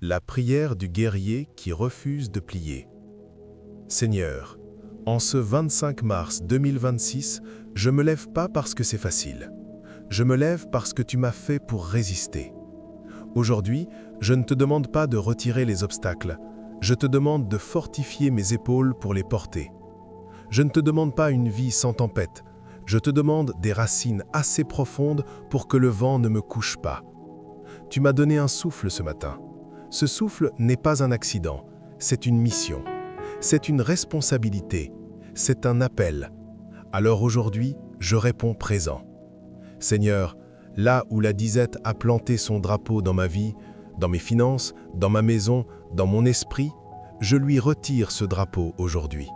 La prière du guerrier qui refuse de plier. Seigneur, en ce 25 mars 2026, je me lève pas parce que c'est facile. Je me lève parce que tu m'as fait pour résister. Aujourd'hui, je ne te demande pas de retirer les obstacles. Je te demande de fortifier mes épaules pour les porter. Je ne te demande pas une vie sans tempête. Je te demande des racines assez profondes pour que le vent ne me couche pas. Tu m'as donné un souffle ce matin. Ce souffle n'est pas un accident, c'est une mission. C'est une responsabilité. C'est un appel. Alors aujourd'hui, je réponds présent. Seigneur, là où la disette a planté son drapeau dans ma vie, dans mes finances, dans ma maison, dans mon esprit, je lui retire ce drapeau aujourd'hui.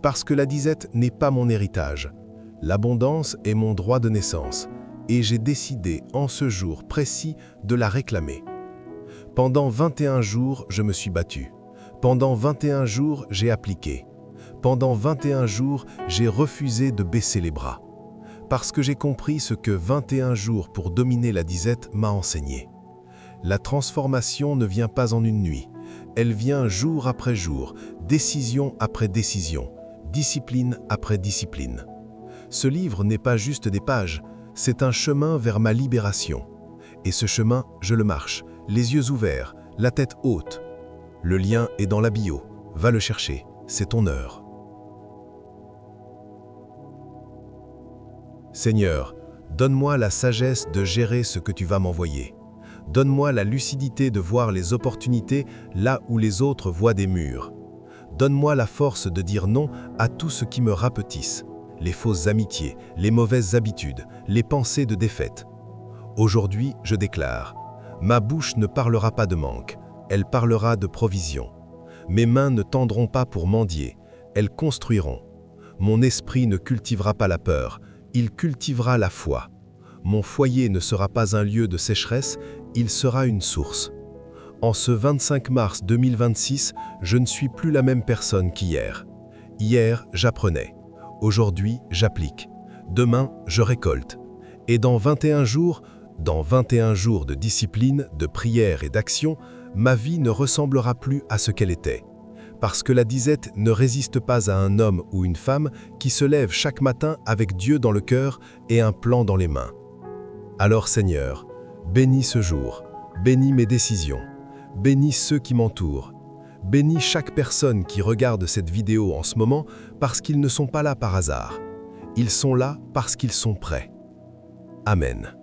Parce que la disette n'est pas mon héritage. L'abondance est mon droit de naissance, et j'ai décidé en ce jour précis de la réclamer. Pendant 21 jours, je me suis battu. Pendant 21 jours, j'ai appliqué. Pendant 21 jours, j'ai refusé de baisser les bras. Parce que j'ai compris ce que 21 jours pour dominer la disette m'a enseigné. La transformation ne vient pas en une nuit. Elle vient jour après jour, décision après décision, discipline après discipline. Ce livre n'est pas juste des pages, c'est un chemin vers ma libération. Et ce chemin, je le marche, les yeux ouverts, la tête haute. Le lien est dans la bio. Va le chercher, c'est ton heure. Seigneur, donne-moi la sagesse de gérer ce que tu vas m'envoyer. Donne-moi la lucidité de voir les opportunités là où les autres voient des murs. Donne-moi la force de dire non à tout ce qui me rapetisse, les fausses amitiés, les mauvaises habitudes, les pensées de défaite. Aujourd'hui, je déclare, ma bouche ne parlera pas de manque, elle parlera de provision. Mes mains ne tendront pas pour mendier, elles construiront. Mon esprit ne cultivera pas la peur, il cultivera la foi. Mon foyer ne sera pas un lieu de sécheresse, il sera une source. En ce 25 mars 2026, je ne suis plus la même personne qu'hier. Hier, j'apprenais. Aujourd'hui, j'applique. Demain, je récolte. Et dans 21 jours de discipline, de prière et d'action, ma vie ne ressemblera plus à ce qu'elle était. Parce que la disette ne résiste pas à un homme ou une femme qui se lève chaque matin avec Dieu dans le cœur et un plan dans les mains. Alors Seigneur, bénis ce jour, bénis mes décisions, bénis ceux qui m'entourent, bénis chaque personne qui regarde cette vidéo en ce moment parce qu'ils ne sont pas là par hasard. Ils sont là parce qu'ils sont prêts. Amen.